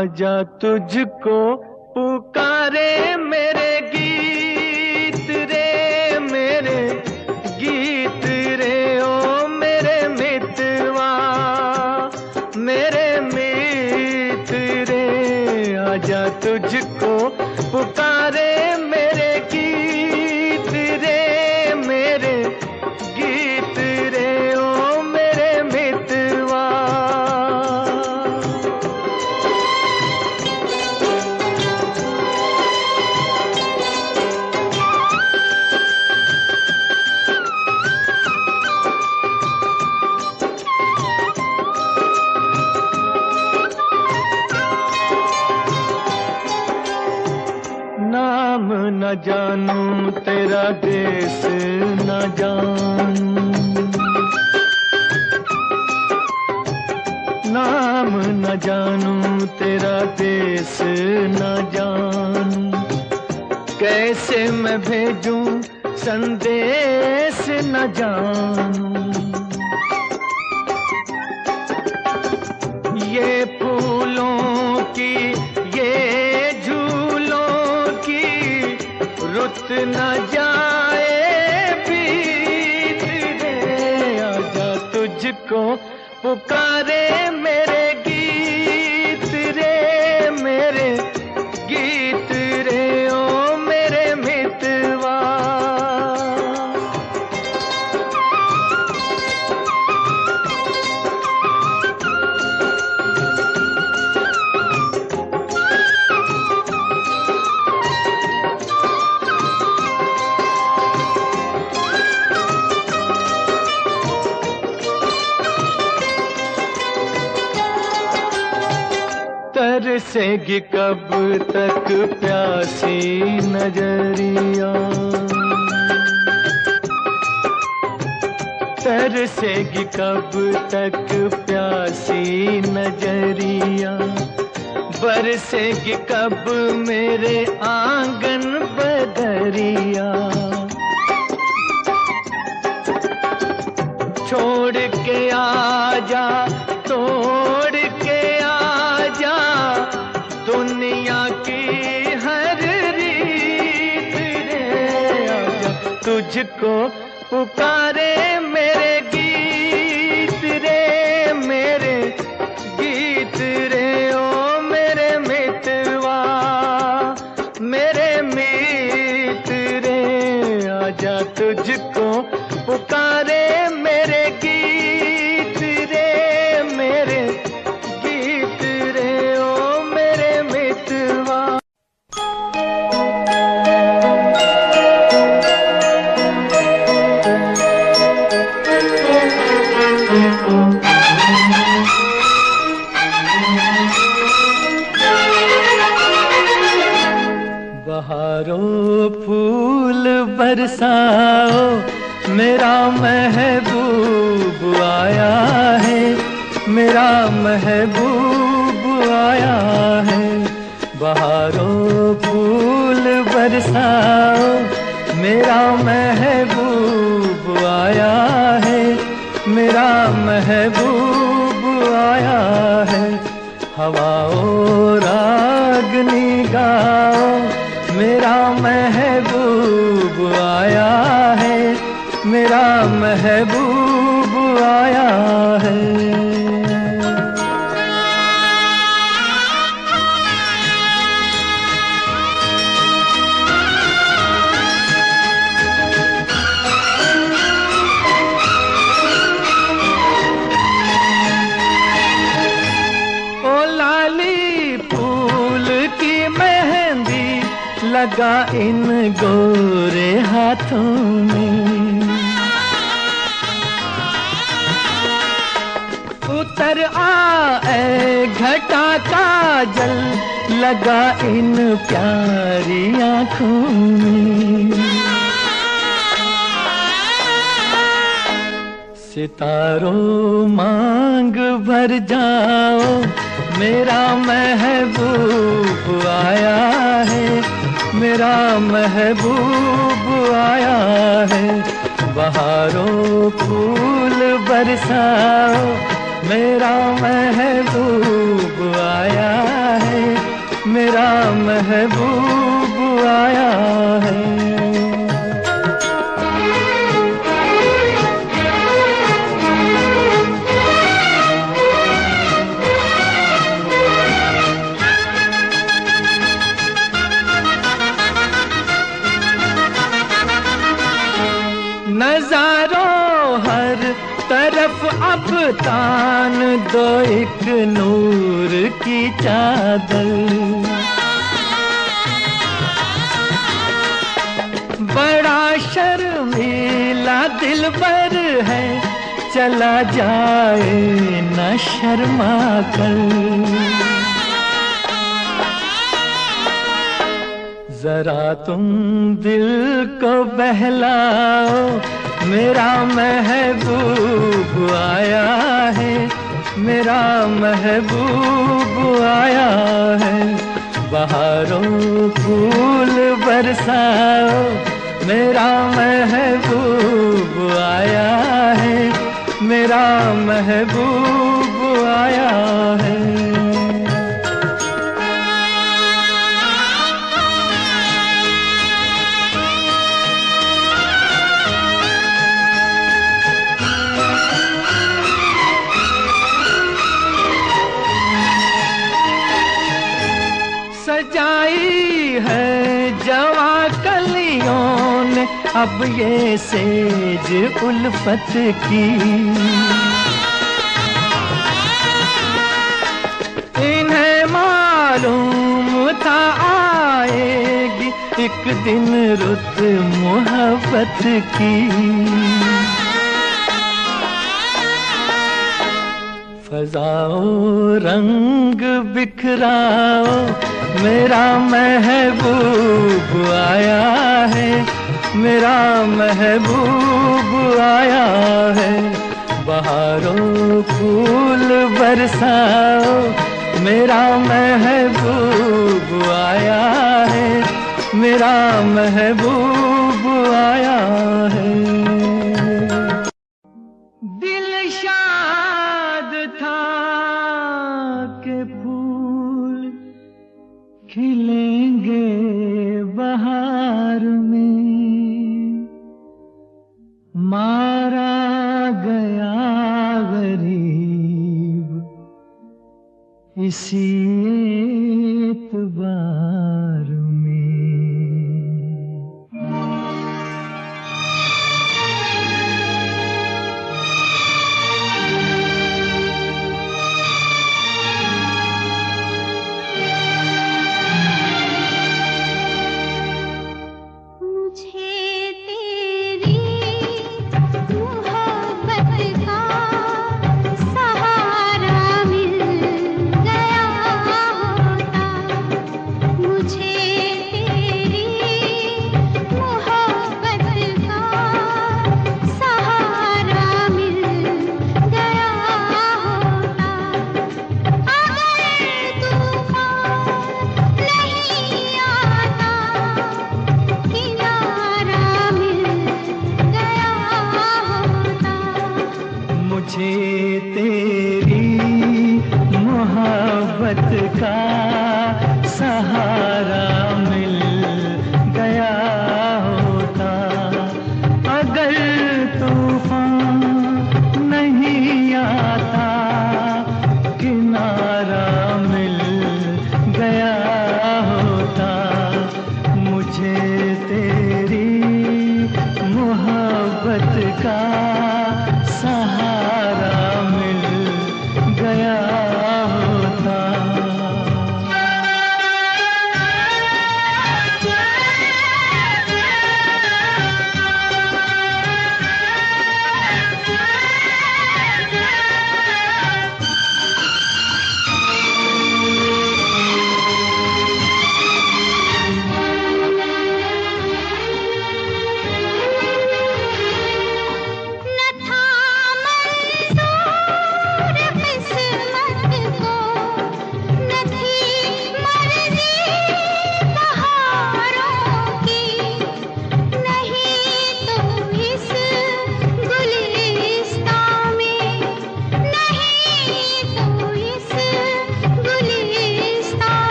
आजा तुझको पुकारे मेरे गीत रे, मेरे गीत रे ओ मेरे मितवा, मेरे मित रे। आजा तुझको पुकारे मेरे गीत रे, मेरे गीत रे ओ मेरे मितवा। नाम न जानूं तेरा देश न जानूं, नाम न जानूं तेरा देश न जानूं। कैसे मैं भेजूं संदेश न जानूं। ये फूलों की ये रुत न जाए बीत रे। आजा तुझको पुकारे मेरे गीत रे, मेरे गीत रे ओ मेरे मितवा। तरसेगी कब तक प्यासी नजरिया, तरसेगी कब तक प्यासी नजरिया। बरसेगी कब मेरे आंगन बदरिया। छोड़ के आजा तोड़ के आजा दुनिया की हर रीत रे। आजा तुझको पुकारे मेरे गीत रे, मेरे गीत रे ओ मेरे मितवा, मेरे मित रे। आजा तुझको पुकारे मेरे गीत रे, मेरे गीत रे ओ मेरे मितवा। बहारों फूल बरसाओ मेरा महबूब आया है, मेरा महबूब आया है। बहारों फूल बरसाओ मेरा महबूब आया है, मेरा महबूब आया है। हवाओं रागनी गाओ मेरा महबूब आया है, मेरा महबूब आया है। ओ लाली फूल की मेहंदी लगा इन गोरे हाथों में। उतर आए घटा का जल लगा इन प्यारी आँखों में। सितारों मांग भर जाओ मेरा महबूब आया है, मेरा महबूब आया है। बहारों फूल बरसाओ मेरा महबूब आया है, मेरा महबूब आया है। नजारों हर तरफ अब तान दो एक नूर की चादर। बड़ा शर्मीला दिलबर है, चला जाए न शर्मा कर। जरा तुम दिल को बहलाओ, मेरा महबूब आया है, मेरा महबूब आया है। बहारों फूल बरसाओ, मेरा महबूब आया है, मेरा महबूब आया है। सजाई है जवा कलियों ने अब ये सेज उल्फत की। इन्हें मालूम था आएगी एक दिन रुत मोहब्बत की। फजाओ रंग बिखराओ, मेरा महबूब आया है, मेरा महबूब आया है। बहारों फूल बरसाओ, मेरा महबूब आया है, मेरा महबूब आया है। दिल शाद था के फूल खिलेंगे बहार में, मारा गया गरीब इसी एतबार में। तेरी मोहब्बत का सहारा मिल गया होता, अगर तूफान नहीं आता किनारा मिल गया होता। मुझे तेरी मोहब्बत का सहारा मिल गया होता। न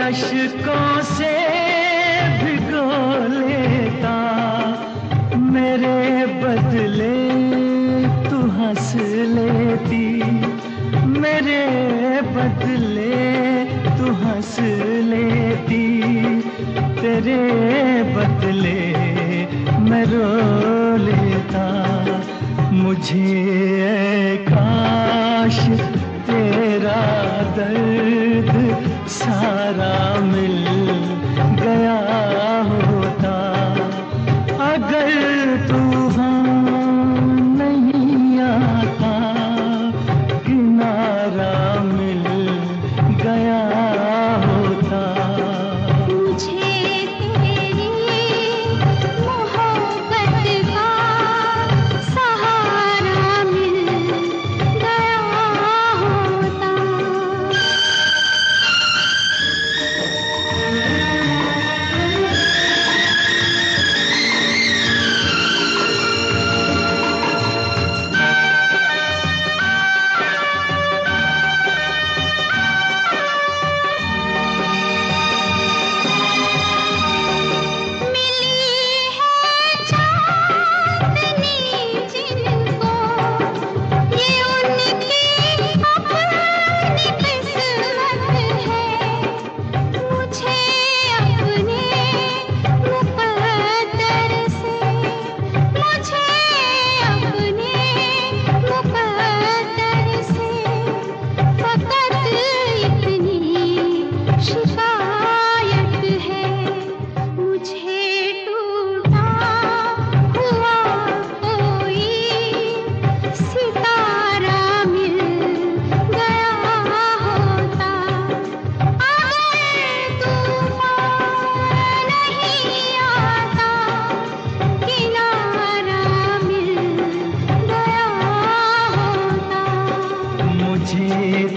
अश्कों से भिगो लेता, मेरे बदले तू हंस लेती, मेरे बदले तू हंस लेती, तेरे बदले मैं रो लेता। मुझे काश तेरा दर्द सारा मिल गया होता, अगर तूफान नहीं आता, किनारा मिल गया होता। मुझे तेरी मोहब्बत का सहारा मिल गया होता।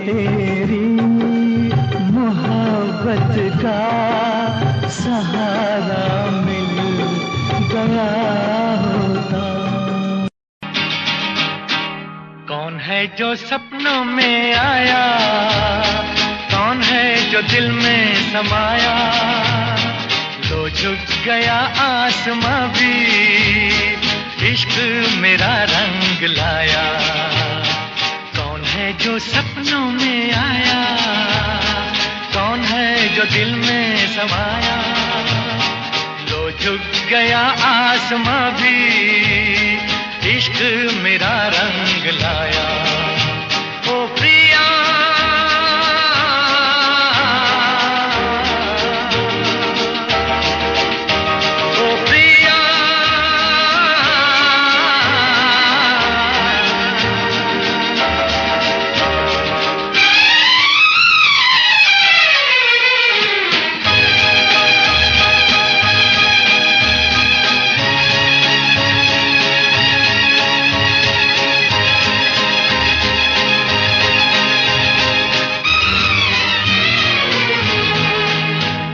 तेरी मोहब्बत का सहारा मिल गया होता। कौन है जो सपनों में आया, कौन है जो दिल में समाया, लो झुक गया आसमां भी, इश्क मेरा रंग लाया। जो सपनों में आया, कौन है जो दिल में समाया, लो झुक गया आसमां भी, इश्क मेरा रंग लाया। ओ प्रिया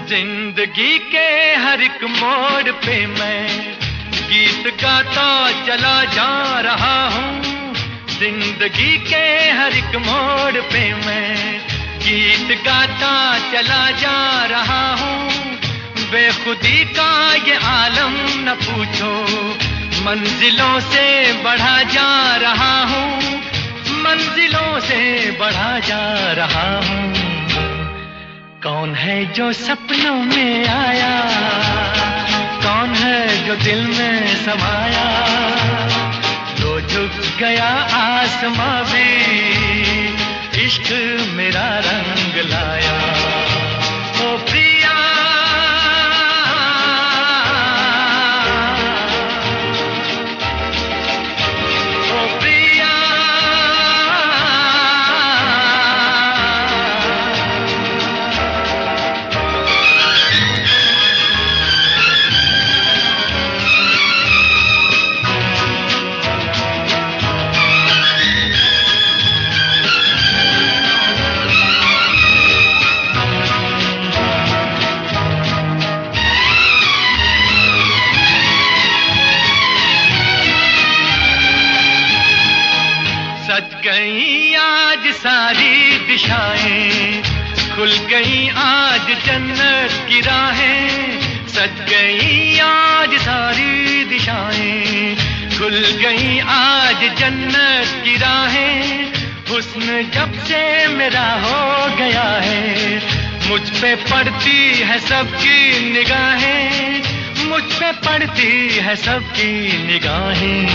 जिंदगी के हर एक मोड़ पे मैं गीत गाता चला जा रहा हूँ। जिंदगी के हर एक मोड़ पे मैं गीत गाता चला जा रहा हूँ। बेखुदी का ये आलम न पूछो, मंजिलों से बढ़ा जा रहा हूँ, मंजिलों से बढ़ा जा रहा हूँ। कौन है जो सपनों में आया, कौन है जो दिल में समाया, लो झुक गया आसमां भी, इश्क मेरा रंग लाया। ओ प्रिया सज गई आज सारी दिशाएं, खुल गई आज जन्नत की राहें, सज गई आज सारी दिशाएं। खुल गई आज जन्नत की राहें, हुस्न जब से मेरा हो गया है। मुझ पे पड़ती है सबकी निगाहें, मुझ पे पड़ती है सबकी निगाहें।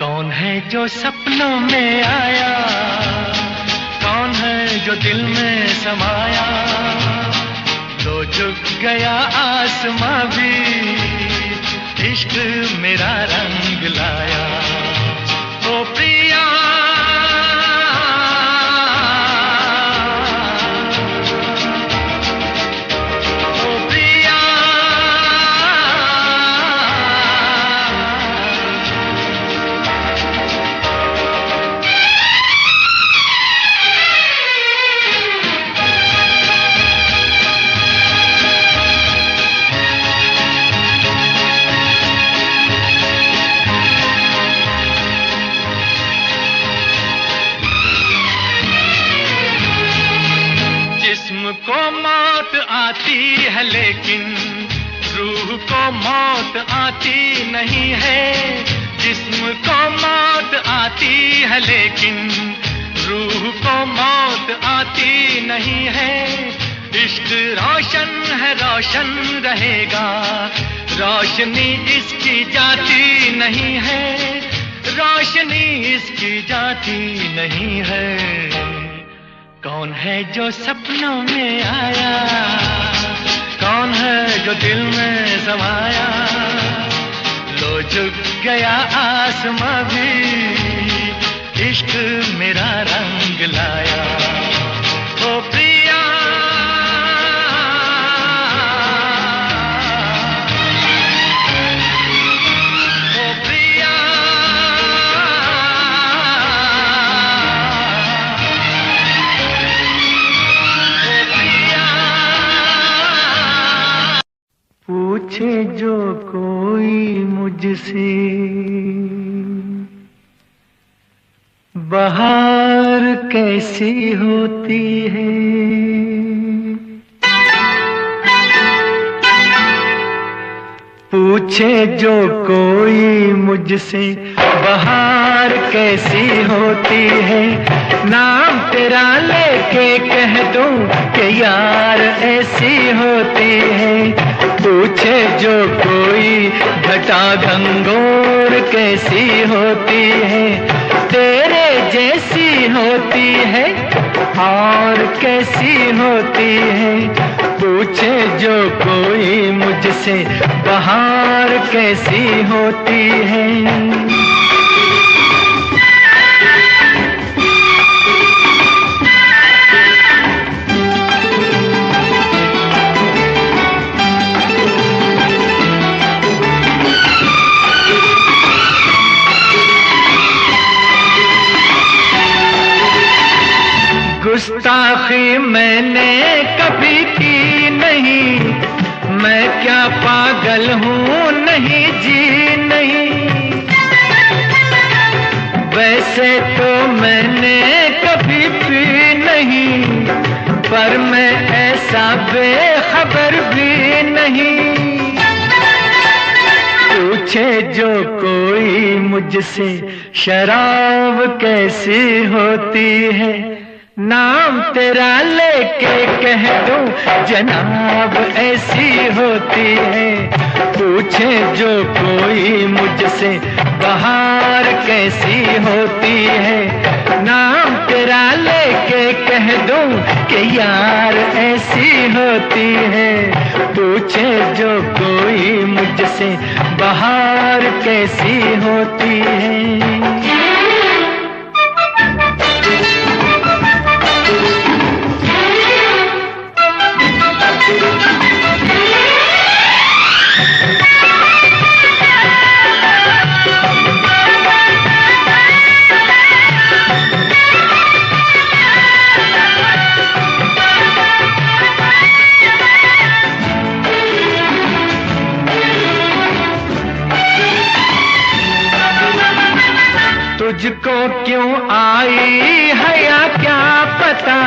कौन है जो सपनों में आया, कौन है जो दिल में समाया। तो झुक गया आसमां भी, इश्क मेरा रंग लाया। ओ प्रिया को मौत आती है लेकिन रूह को मौत आती नहीं है। जिस्म को मौत आती है लेकिन रूह को मौत आती नहीं है। इश्क रोशन है रोशन रहेगा, रोशनी इसकी जाती नहीं है, रोशनी इसकी जाती नहीं है। कौन है जो सपनों में आया, कौन है जो दिल में समाया। लो झुक गया आसमां भी, इश्क मेरा रंग लाया। ओ प्रिया पूछे जो कोई मुझसे बहार कैसी होती है। पूछे जो कोई मुझसे बहार कैसी होती है। नाम तेरा लेके कह दूं कि यार ऐसी होती है। पूछे जो कोई घटा घंघोर कैसी होती है। तेरे जैसी होती है और कैसी होती है। पूछे जो कोई मुझसे बहार कैसी होती है। गुस्ताखी मैंने कभी की नहीं, मैं क्या पागल हूँ नहीं जी नहीं। वैसे तो मैंने कभी पी नहीं, पर मैं ऐसा बेखबर भी नहीं। पूछे जो कोई मुझसे शराब कैसी होती है। नाम तेरा लेके कह दूं जनाब ऐसी होती है। पूछे जो कोई मुझसे बहार कैसी होती है। नाम तेरा लेके कह दूं कि यार ऐसी होती है। पूछे जो कोई मुझसे बहार कैसी होती है। तुझको क्यों आई है या क्या पता,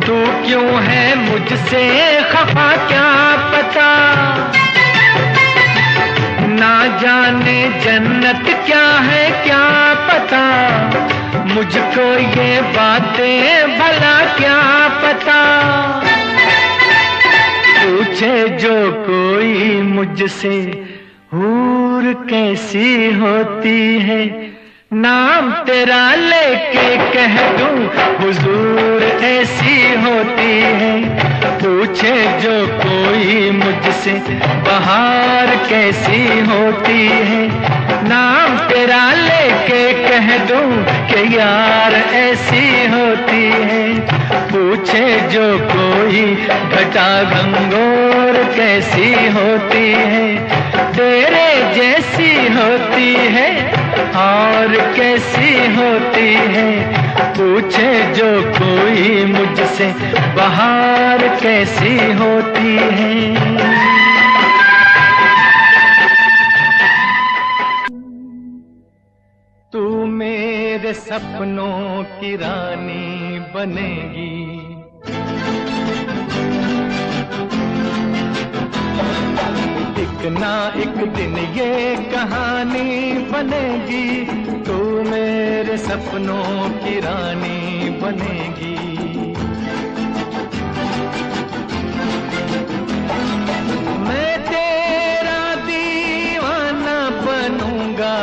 तू क्यों है मुझसे खफा क्या पता, ना जाने जन्नत क्या है क्या पता, मुझको ये बातें भला क्या पता। पूछे जो कोई मुझसे हूर कैसी होती है, नाम तेरा लेके कह दूं हुजूर ऐसी होती है। पूछे जो कोई मुझसे बहार कैसी होती है, नाम तेरा लेके कह दूं कि यार ऐसी होती है। पूछे जो कोई घटा घंगोर कैसी होती है, तेरे जैसी होती है और कैसी होती है। पूछे जो कोई मुझसे बहार कैसी होती है। तू मेरे सपनों की रानी बनेगी, एक ना एक दिन ये कहानी बनेगी। तू मेरे सपनों की रानी बनेगी। मैं तेरा दीवाना बनूंगा,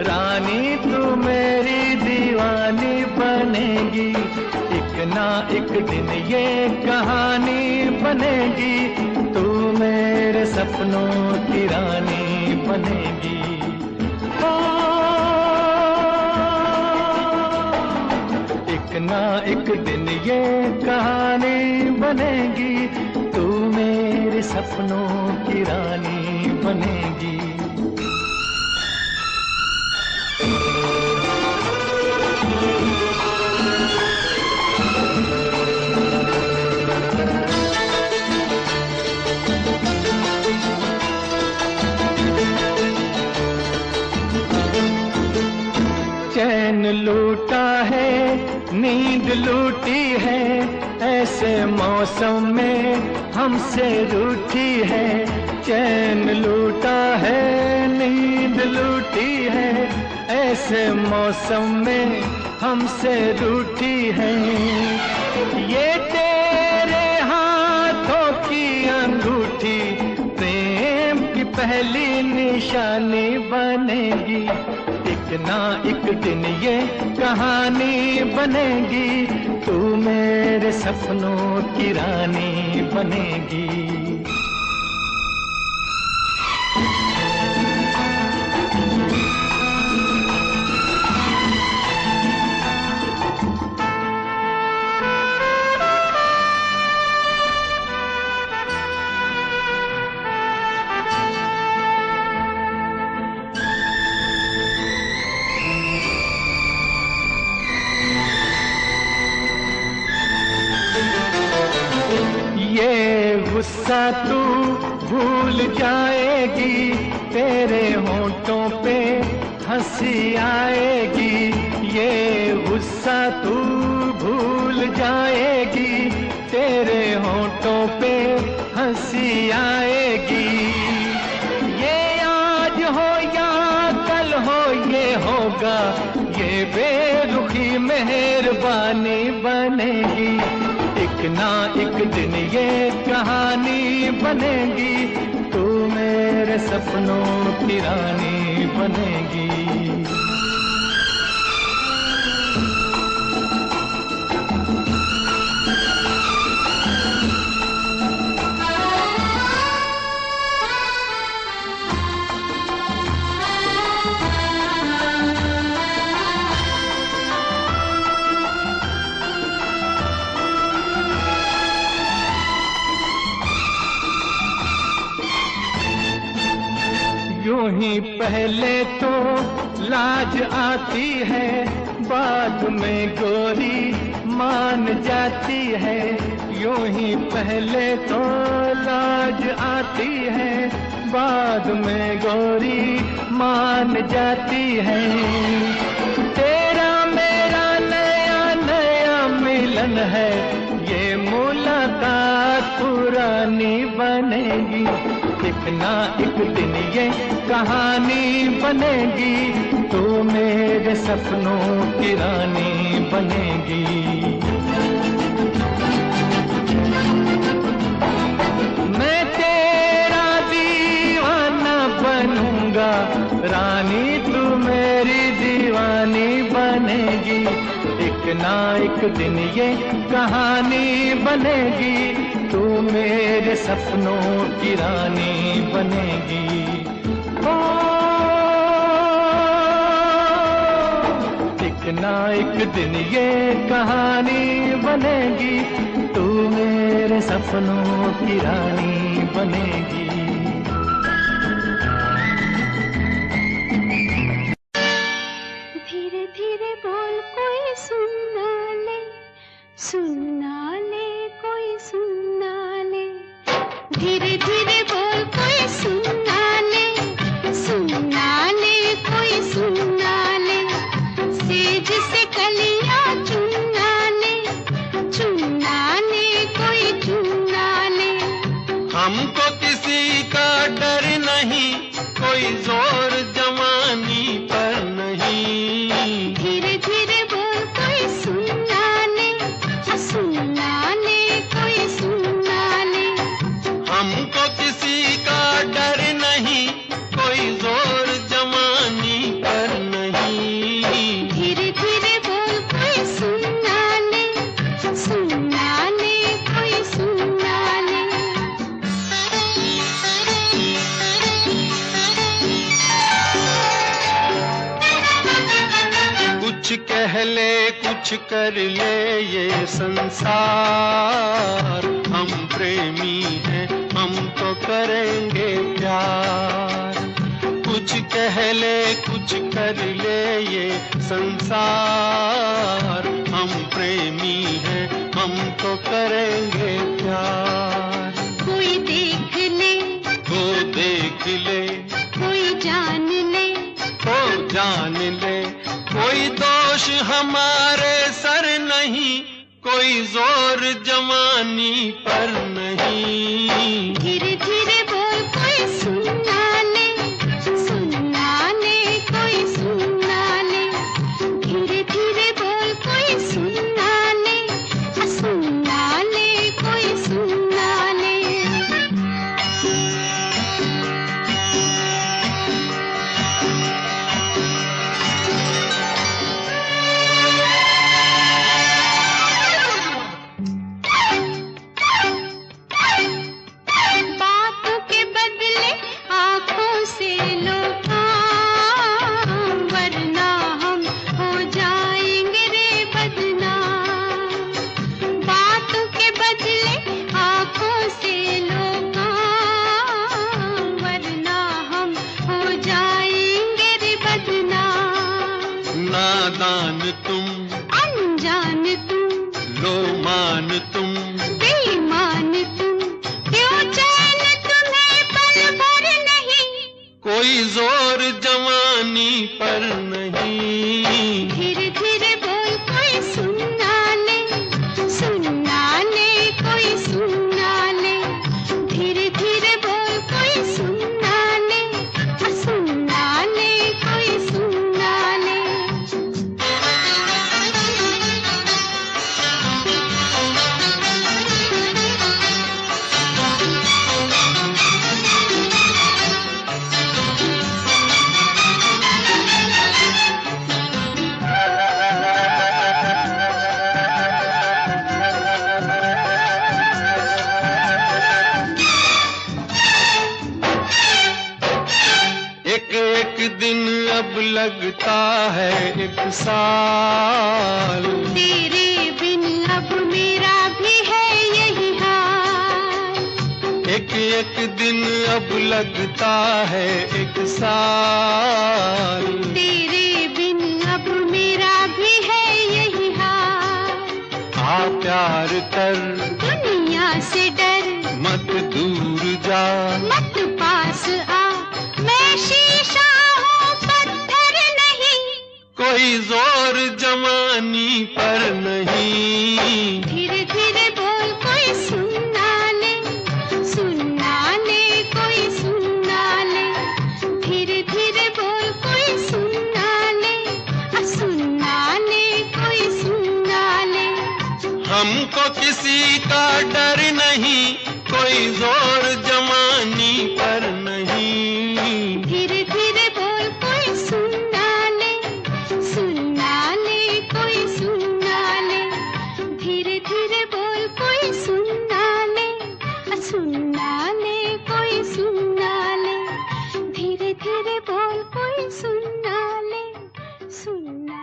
रानी तू मेरी दीवानी बनेगी। एक ना एक दिन ये कहानी बनेगी। तू मेरे सपनों की रानी बनेगी। एक ना एक दिन ये कहानी बनेगी। तू मेरे सपनों की रानी बनेगी। चैन लूटा है, नींद लूटी है, ऐसे मौसम में हमसे रूठी है। चैन लूटा है, नींद लूटी है, ऐसे मौसम में हमसे रूठी है। ये तेरे हाथों की अंगूठी प्रेम की पहली निशानी बनेगी। एक ना एक दिन ये कहानी बनेगी। तू मेरे सपनों की रानी बनेगी। गुस्सा तू भूल जाएगी, तेरे होंठों पे हंसी आएगी। ये गुस्सा तू भूल जाएगी, तेरे होंठों पे हंसी आएगी। ये आज हो या कल हो ये होगा, ये बेरुखी मेहरबानी बनेगी। एक ना एक दिन ये कहानी बनेगी। तू मेरे सपनों की रानी बनेगी। यूं ही पहले तो लाज आती है, बाद में गोरी मान जाती है। यूं ही पहले तो लाज आती है, बाद में गोरी मान जाती है। तेरा मेरा नया नया मिलन है, ये मुला पुरानी बनेगी, एक ना एक दिन ये कहानी बनेगी, तू मेरे सपनों की रानी बनेगी। मैं तेरा दीवाना बनूंगा, रानी तू मेरी दीवानी बनेगी, एक ना एक दिन ये कहानी बनेगी, तू मेरे सपनों की रानी बनेगी। ओ, एक ना एक दिन ये कहानी बनेगी, तू मेरे सपनों की रानी बनेगी। धीरे धीरे बोल कोई सुन ना ले, सुन ना ले कोई सुन ना ले, धीरे धीरे बोल कोई सुन ना ले, सुन ना ले कोई सुन ना ले, सेज से कलियां चुन ना ले, चुन ना ले कोई चुन ना ले। हमको किसी का डर नहीं, कोई जोर जवानी पर नहीं, धीरे धीरे बोल कोई सुन ना ले, सुन ना ले कोई सुन ना ले। हमको किसी का डर नहीं, कोई जोर जवानी पर नहीं, धीरे धीरे बोल कोई सुन ना ले, सुन ना ले कोई सुन ना ले। कुछ कह ले कुछ कर ले ये संसार, हम प्रेमी हैं हम तो करेंगे प्यार। कुछ कह ले कुछ कर ले ये संसार, हम प्रेमी हैं हम तो करेंगे प्यार। कोई देख ले, वो देख ले, कोई जान ले, वो जान ले, कोई दोष हमारे सर नहीं, कोई जोर जवानी पर नहीं, धीरे धीरे बोल कोई सुन ना ले, सुन ना ले कोई सुन ना ले, धीरे धीरे बोल कोई सुन ना ले, सुन ना ले कोई सुन ना ले। बातों के बदले आँखों से लो काम, वरना हम हो जाएंगे रे बदनाम। बातों के बदले आँखों से लो काम, वरना हम हो जाएंगे रे बदनाम। नादान तुम, अनजान तुम, लो मान तुम, बेईमान तुम, क्यों चैन तुम्हें पल भर नहीं, कोई जोर जवानी पर नहीं, धीरे धीरे बोल कोई सुन ना ले, सुन ना ले कोई सुन ना ले, धीरे धीरे बोल कोई सुन ना ले, सुन ना ले कोई सुन ना ले। एक एक दिन अब लगता है एक साल, तेरे बिन अब मेरा भी है यही हाल, एक एक दिन अब लगता है एक साल, तेरे बिन अब मेरा भी है यही हाल। आ प्यार कर दुनिया से डर, मत दूर जा, मत पास आ, मैं शीशा हूँ पत्थर नहीं, कोई जोर जवानी पर नहीं, धीरे धीरे बोल कोई सुन ना ले, हमको किसी का डर नहीं, कोई जोर जवानी पर नहीं। धीरे धीरे बोल कोई सुन ना ले, सुन ना ले कोई सुन ना ले। धीरे धीरे बोल कोई सुन ना ले, सुन ना ले कोई सुन ना ले। धीरे धीरे बोल कोई सुन ना ले, सुन ना।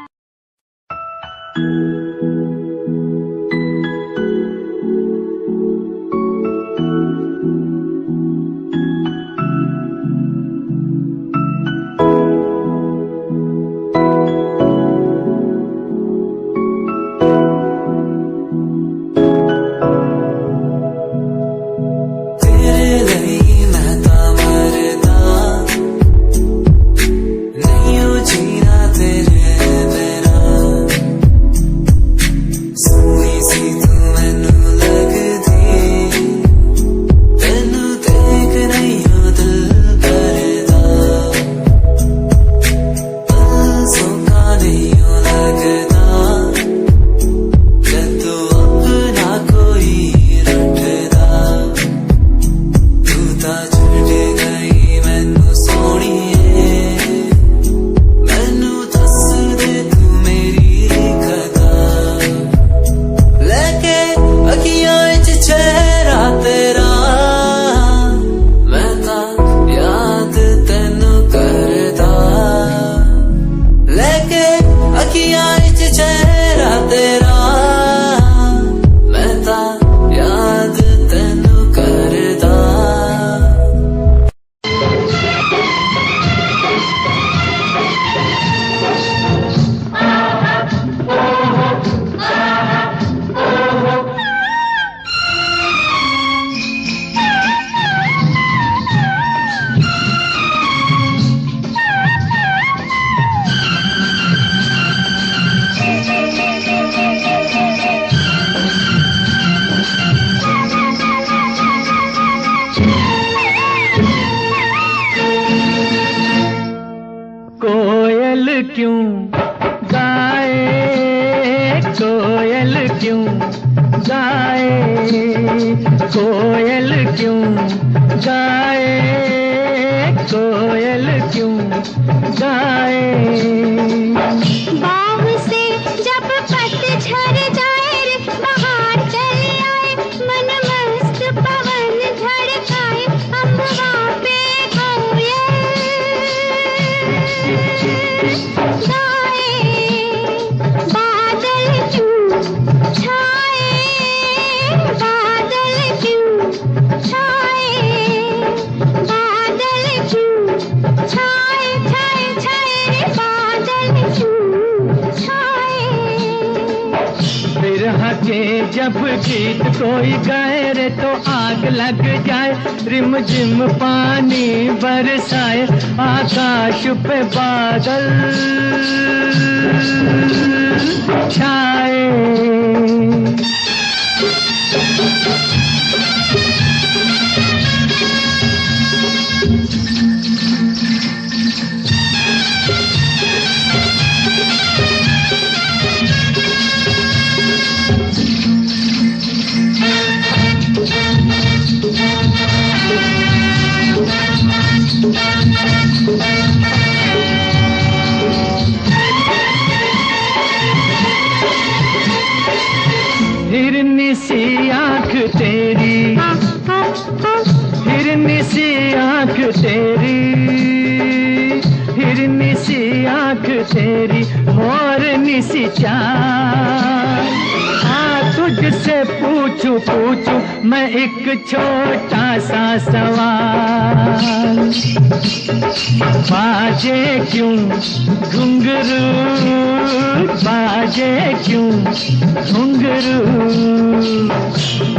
क्यों गाए, कोयल क्यों गाए, कोयल क्यों गाए, कोयल क्यों गाए। बाग से जब पतझड़ जाए रे, बाहर चले आए, मन मस्त पवन झड़काए, अम्बा पे कोयल गाए। बादल क्यों छाए, बादल क्यों छाए, बादल क्यों छाए, छाए छाए रे, बादल क्यों छाए। बिरहा के जब गीत कोई गाए रे तो आग लग जाए, रिम झिम पानी बरसाए, आकाश पे बादल छाए। हिरनी सी आँख तेरी, हिरनी सी आँख तेरी, हिरनी सी आँख तेरी, मोरनी सी चाल। तुझसे पूछूं पूछूं मैं एक छोटा सा सवाल, बाजे क्यों घुंघरू, बाजे क्यों घुंघरू।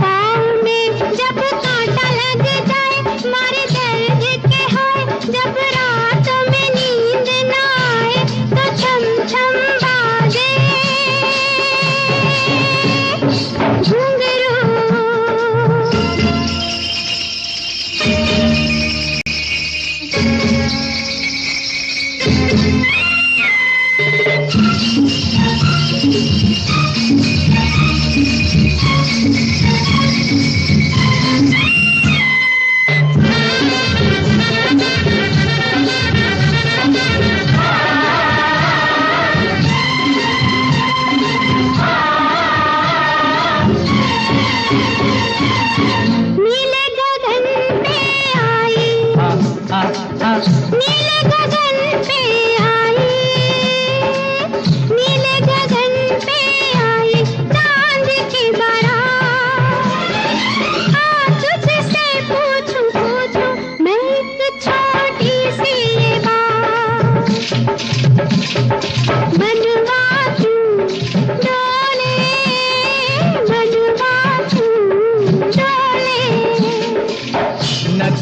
पाँव में जब कांटा लग जाए, मारे दर्द के हाय, जब रात में नींद न आए, तो छम छम बाजे घुंघरू।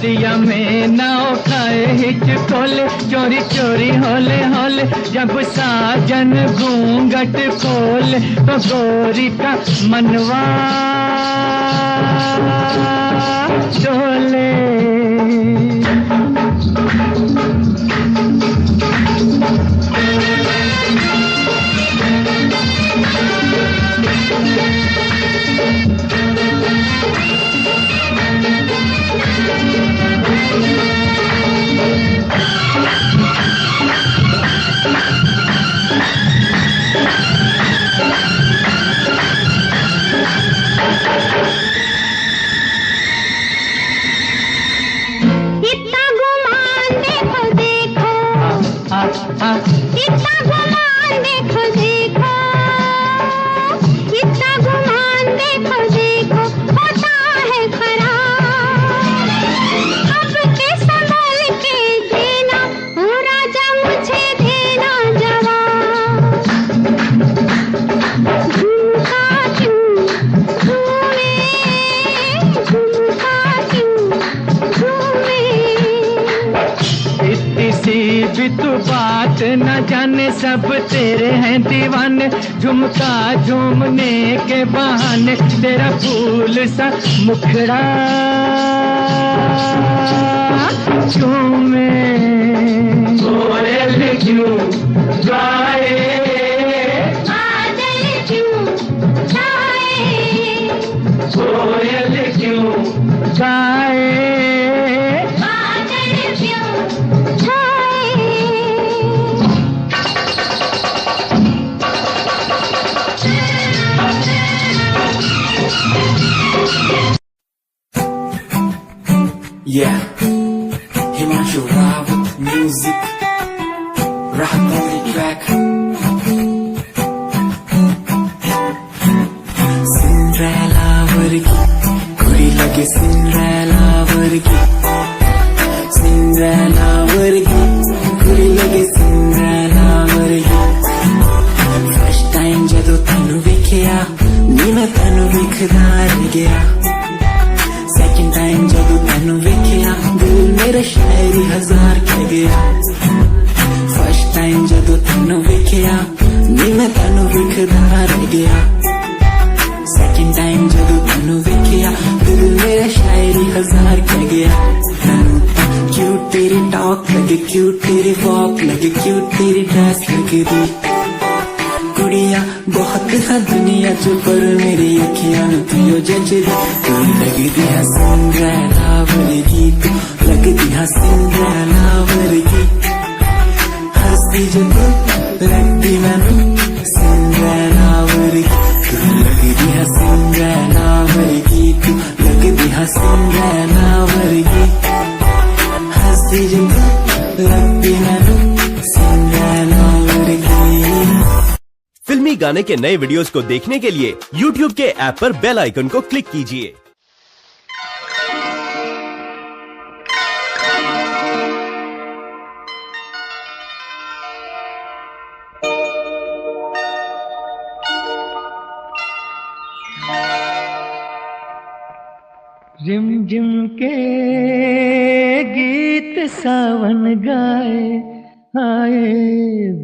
रतिया में नाव खाए हिचकोले, चोरी चोरी होले होले जब साजन घूंघट खोले तो गोरी का मनवा डोले। इतना गुमान देखो देखो, इतना गुमान देखो देखो, होता है खराब। अब के संभल के देना, ओ राजा मुझे देना जवाब। झुमका क्यों झूमे, झुमका क्यों झूमे। इतनी सी भी तू बात न जाने, सब तेरे हैं दीवाने। झुमका झूमने के बहाने तेरा फूल सा मुखड़ा झूमे। कोयल क्यों गाए, बादल क्यों छाए, कोयल क्यों गाए, बादल क्यों छाए। Yeah, Himanshu Rawat music, Rahat on the track. Cinderella vargi, kudi lage Cinderella vargi. Cinderella vargi, kudi lage Cinderella vargi. First time jadoo tanu vekhya, knee tanu vekhda reh gaya. Second time जदों तैनू वेखिया, दिल मेरा शायरी हजार कह गया। First time जदों तैनू वेखिया, नी मैं तैनू वेखदा रह गया। Second time जदों तैनू वेखिया, दिल मेरा शायरी हजार कह गया। तैनू तां cute तेरी talk लगे, cute तेरी walk लगे, cute तेरी dress लगदी। कुड़िया बहुत है दुनिया च, पर मेरी अखियां नूं तू जचदी। तू लगदी है सिंड्रेला वर्गी, तू लगदी है सिंड्रेला वर्गी। हंसदी जो तू लगदी मैनू सिंड्रेला वर्गी। तू लगदी है सिंड्रेला वर्गी, तू लगदी है सिंड्रेला वर्गी। हंसदी जो तू लगदी मैनू सिंड्रेला वर्गी। फिल्मी गाने के नए वीडियोस को देखने के लिए YouTube के ऐप पर बेल आइकन को क्लिक कीजिए। रिम झिम के गीत सावन गाए, आए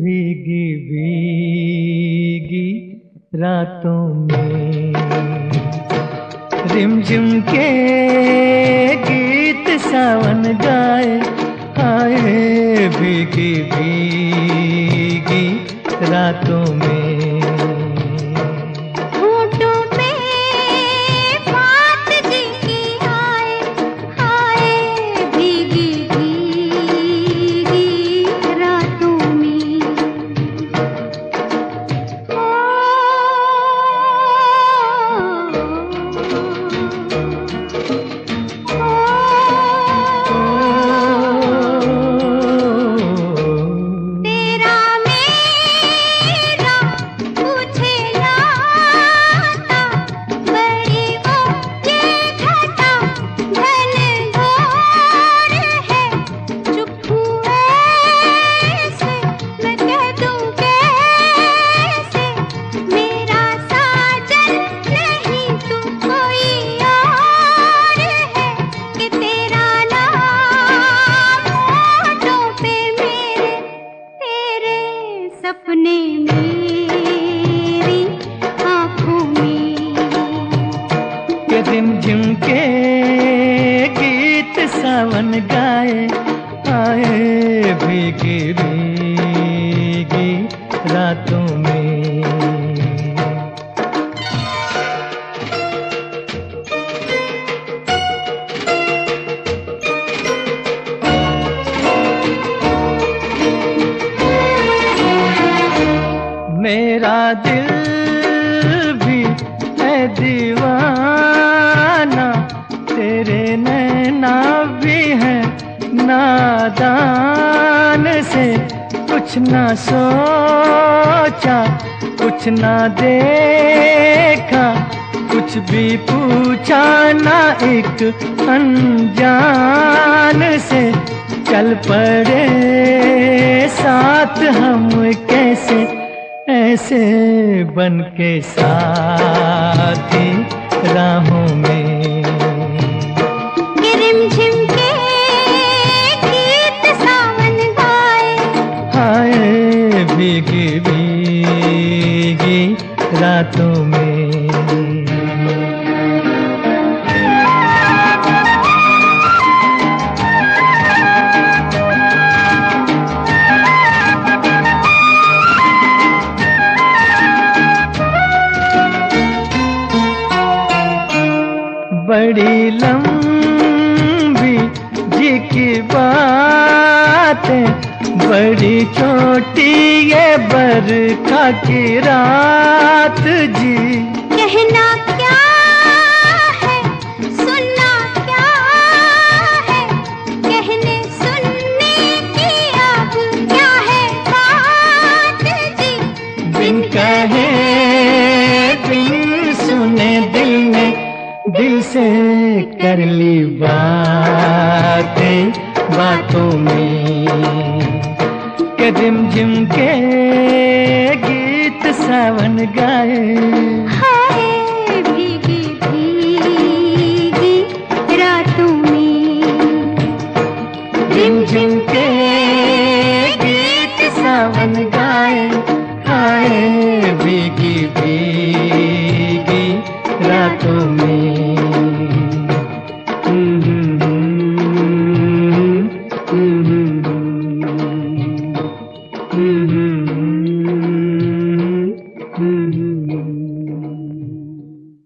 भीगी भीगी रातों में। रिमझिम के गीत सावन गाए, आए भीगी भीगी रातों में। होठों पे बात जिनकी आए, आए भीगी भीगी रातों में। तेरा मेरा सावन गाए, आए भीगी भीगी रातों में। मेरा दिल भी है दीवाना, तेरे नैना भी है नादान से। कुछ ना सोचा, कुछ ना देखा, कुछ भी पूछा ना एक अनजान से। चल पड़े साथ हम कैसे, ऐसे बन के साथी राहों में। रिमझिम के गीत सावन गाए, आए भीगी भीगी रातों में। बड़ी लंबी जी की बातें, बड़ी छोटी ये बरखा की रात जी। कहना क्या है, सुनना क्या है, कहने सुनने की अब क्या है बात जी। बिन कहे बिन सुने दिल ने दिल से कर ली बातें बातों में। के रिमझिम के गीत सावन गाए, हाय भीगी भीगी रातों में। रिमझिम के गीत सावन गाए, हाय भीगी भीगी रातों में।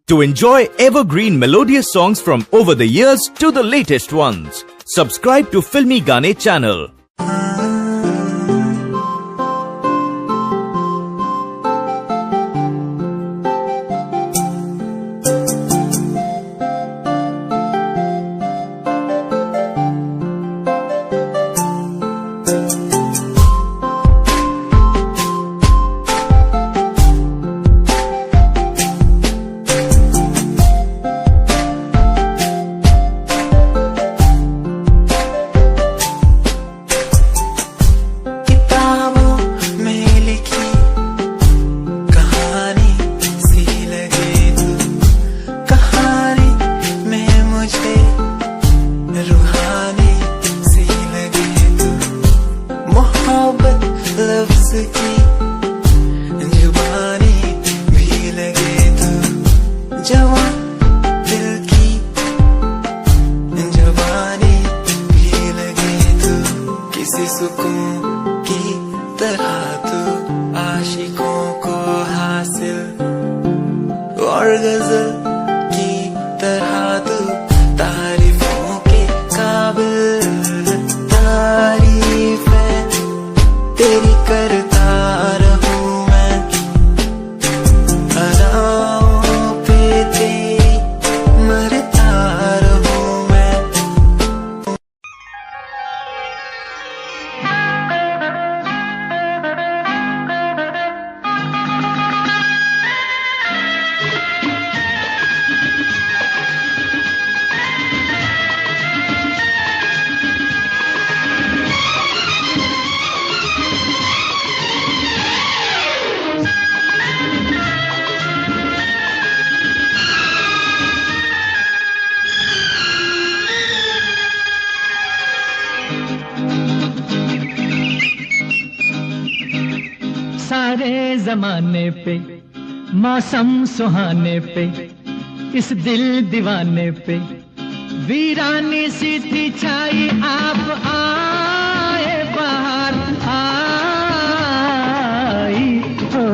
To enjoy evergreen melodious songs from over the years to the latest ones, subscribe to Filmy Gaane channel. सारे जमाने पे मौसम सुहाने पे इस दिल दीवाने पे वीरानी सी थी छाई आप आए बाहर आई हो।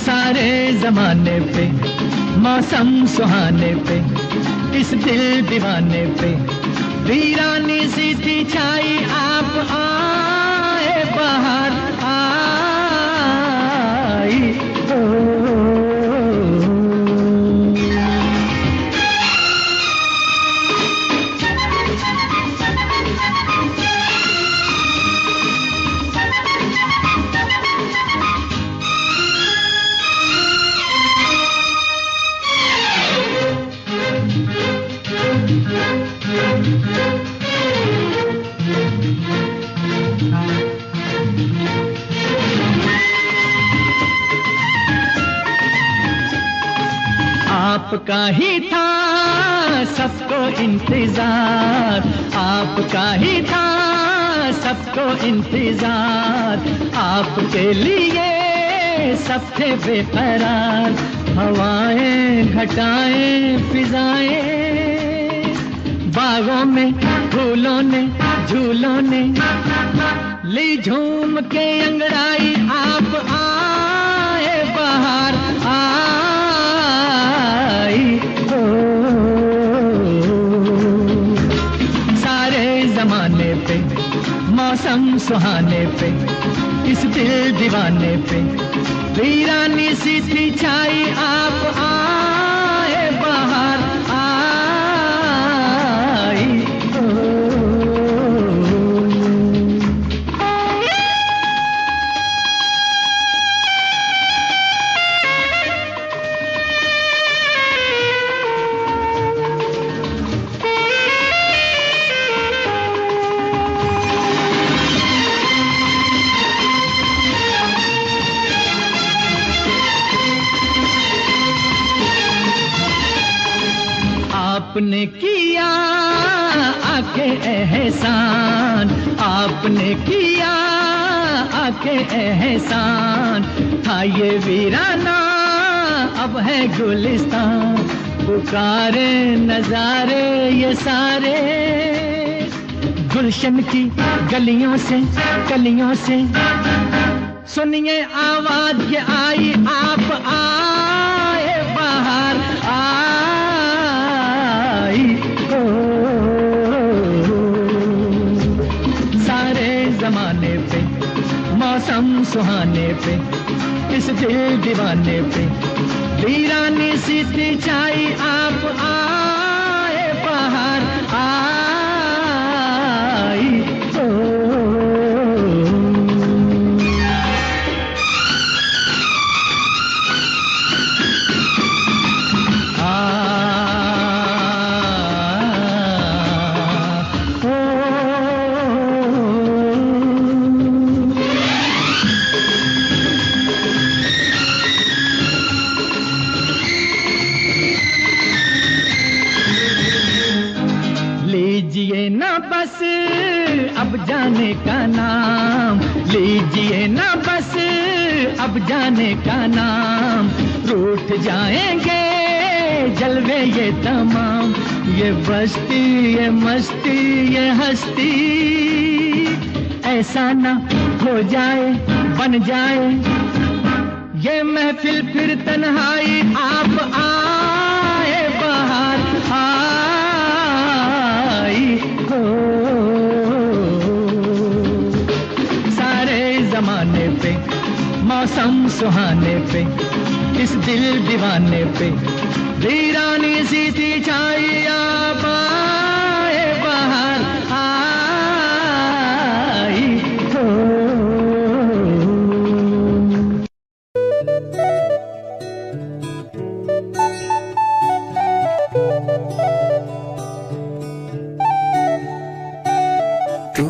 सारे जमाने पे मौसम सुहाने पे इस दिल दीवाने पे वीरानी सी थी छाई आप आए बाहर आई हो। आपका ही था सबको इंतजार, आपका ही था सबको इंतजार, आपके लिए सब थे बेकरार। हवाएं घटाएं फिजाएं, बागों में फूलों ने झूलों ने ली झूम के अंगड़ाई आप आए बाहर आई हो। सारे जमाने पे मौसम सुहाने पे इस दिल दीवाने पे वीरानी सी थी छाई आप आए बाहर आई हो। आपने किया आके एहसान, आपने किया आके एहसान, था ये वीराना अब है गुलिस्तान। पुकारे नजारे ये सारे गुलशन की गलियों से कलियों से, सुनिए आवाज ये आई आप आए बाहर आई हो। सारे जमाने पे मौसम सुहाने पे इस दिल दीवाने पे वीरानी सी थी छाई आप आए बाहर आई हो। लीजिए ना बस अब जाने का नाम, लीजिए ना बस अब जाने का नाम। रूठ जाएंगे जलवे ये तमाम, ये बस्ती ये मस्ती ये हस्ती, ऐसा ना हो जाए बन जाए ये महफिल फिर तन्हाई आप आए बाहर आई हो। सारे जमाने पे मौसम सुहाने पे इस दिल दीवाने पे वीरानी सी थी छाई आप आए बाहर आई हो। तू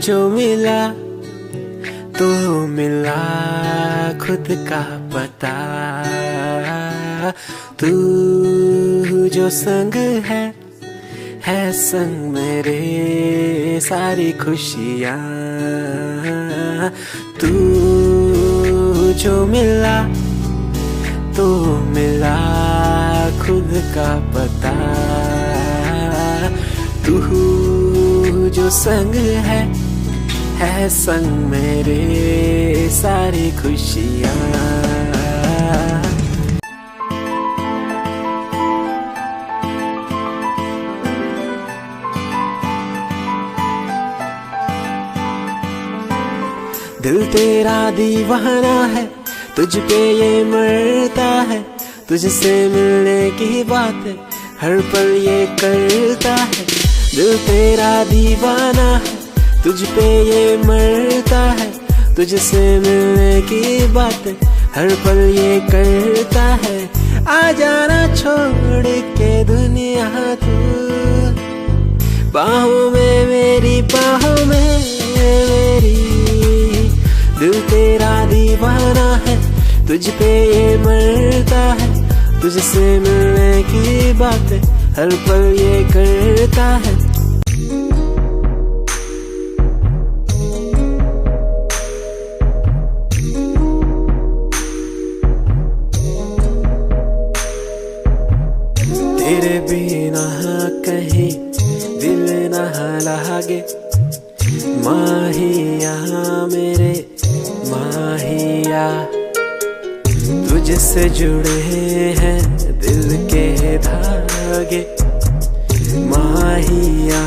जो मिला तो मिला खुद का पता, तू जो संग है संग मेरे सारी खुशियाँ। तू जो मिला तो मिला खुद का पता, तू जो संग है संग मेरे सारी खुशियाँ। दिल तेरा दीवाना है, तुझ पे ये मरता है, तुझसे मिलने की बात हर पल ये करता है। दिल तेरा दीवाना है, तुझ पे ये मरता है, तुझसे मिलने की बात हर पल ये करता है। आ जाना छोड़ के दुनिया तू, बाहों में मेरी बाहों में मेरी। दिल तेरा दीवाना है, तुझ पे ये मरता है, तुझसे मिलने की बात हर पल ये करता है। तेरे बिना कहीं दिल न लागे, माहिया मेरे माहिया। तुझसे जुड़े हैं दिल के धागे, माहिया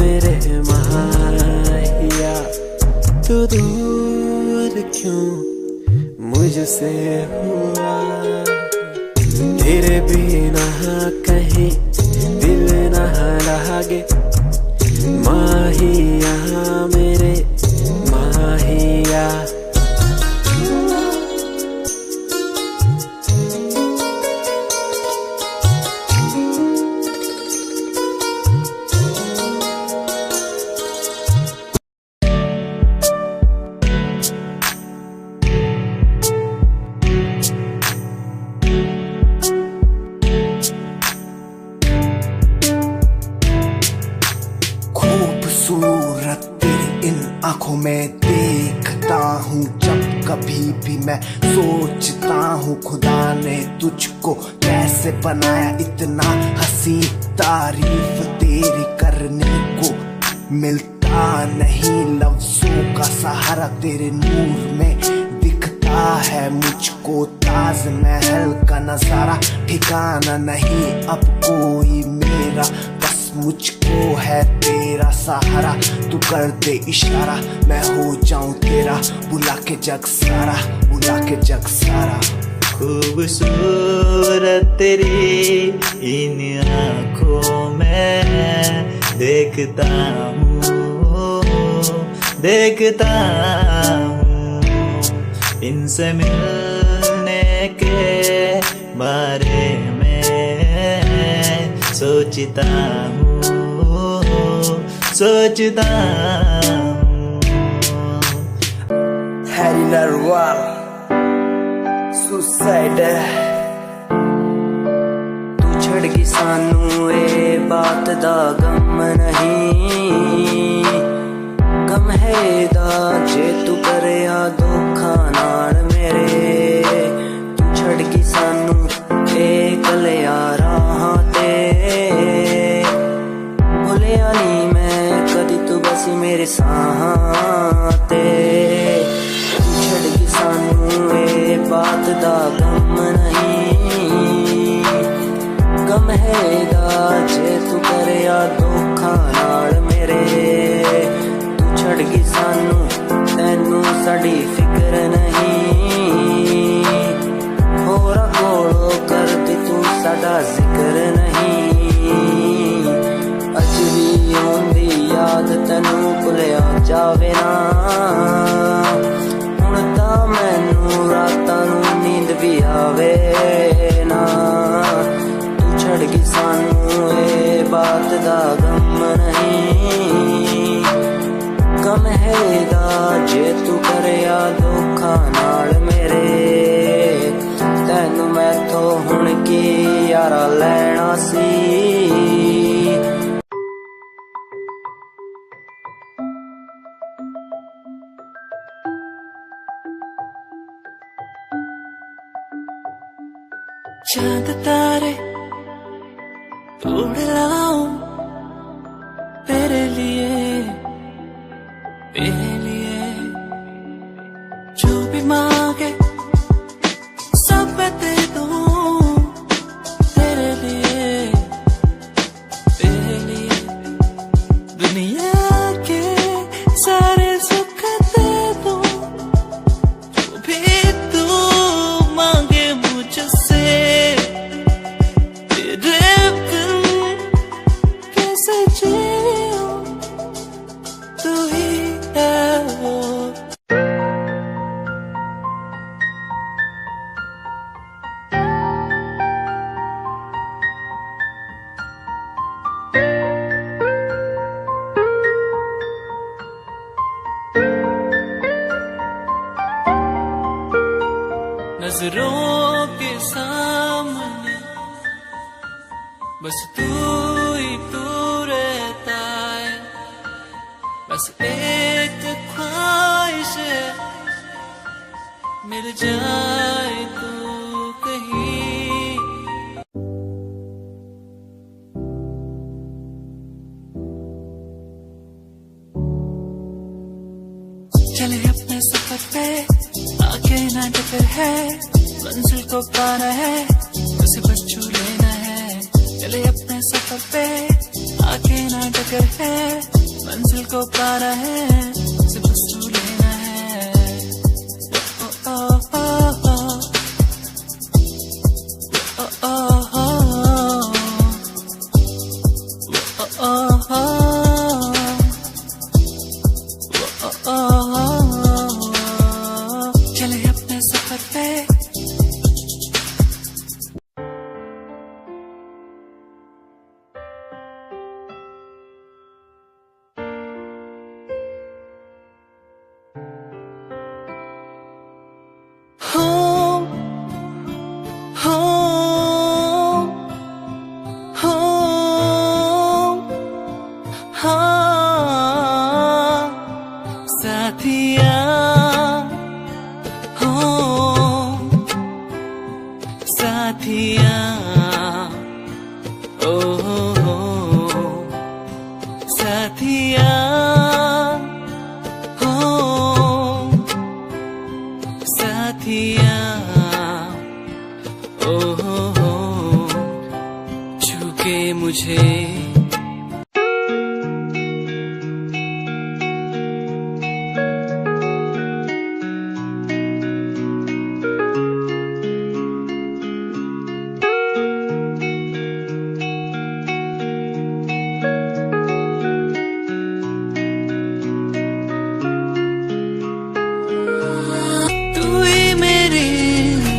मेरे माहिया। तू दूर क्यों मुझसे हुआ, तेरे बिना कहीं दिल न लागे, माहिया मेरे माहिया। खूबसूरत तेरी इन आंखों में देखता हूँ जब कभी भी मैं सोचता हूँ खुदा ने तुझको कैसे बनाया इतना हंसी। तारीफ तेरी करने को मिलता नहीं, लफ्जों का सहारा तेरे नूर में दिखता है मुझको। ताजमहल का नजारा ठिकाना नहीं अब कोई मेरा, बस मुझको है तेरा सहारा। तू कर दे इशारा मैं हो जाऊं तेरा, बुला के जग सारा, बुला के जग सारा। खूबसूरत तेरी इन आँखों में देखता हूँ, देखता हूँ। इनसे मिलने के बारे में सोचता हूँ, सोचता हूँ। Harry Narwal suicide. तू छड़ गई सानू ए बात दा गम नहीं, गम है दा जे तू करे आ धोखा नाल मेरे। तू छड़ गई सानू ए कलिया राहां ते, भुलिया नी मैं कदी तू बसी मेरे साहां ते। तू छड़ गई सानू ए बात दा गम नहीं, गम है दा जे तू करे आ धोखा नाल मेरे। तू छड़ गई सानू तैनू साडी फिक्र नहीं, होरा कोलो कर दी तू साडा जिक्र नहीं। अज भी आउंदी याद तैनू भुलिया जावे ना, हुण तां मैनू रातां नू नींद भी आवे ना। तू छड़ गई सानू ए बात दा गम नहीं, गम है दा जे तू करे आ धोखा नाल मेरे। चांद तारे तोड़ लाऊं तेरे लिए, तेरे लिए। जो भी मांगे सब मैं दे दूं तेरे लिए, तेरे लिए। दुनिया के सारे सुख दे दूं, जो भी तू मांगे मुझसे। तेरे बिन कैसे जीऊं, तू ही है वो। नजरों के सामने बस तू ही तू रहता है, बस एक ख्वाहिश है मिल जाए तू कहीं। चले अपने सफर पे आगे ना टकर है, मंजिल को पाना है, उसे बस छू लेना है। चले अपने सफर पे आगे ना टकर है, मंजिल को पाना है, उसे बस छू लेना है। ओ ओ ओ ओ ओ ओ ओ चले अपने सफर पे। साथिया हो, साथिया ओ हो, साथिया हो, साथिया ओ हो, छू के मुझे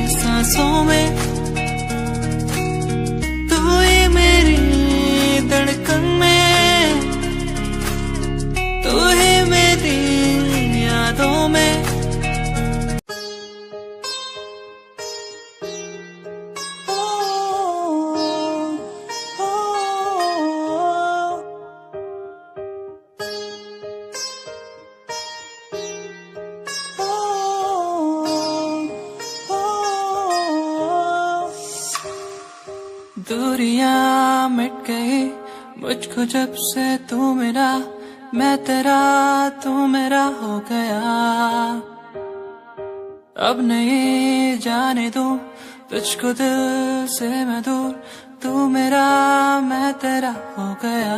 सांसों में, तू ही मेरी धड़कन में, तू ही मेरी यादों में। दूरियां मिट गई मुझको जब से तू मेरा, मैं तेरा तू मेरा हो गया। अब नहीं जाने दूं तुझको दिल से मैं दूर, तू मेरा मैं तेरा हो गया।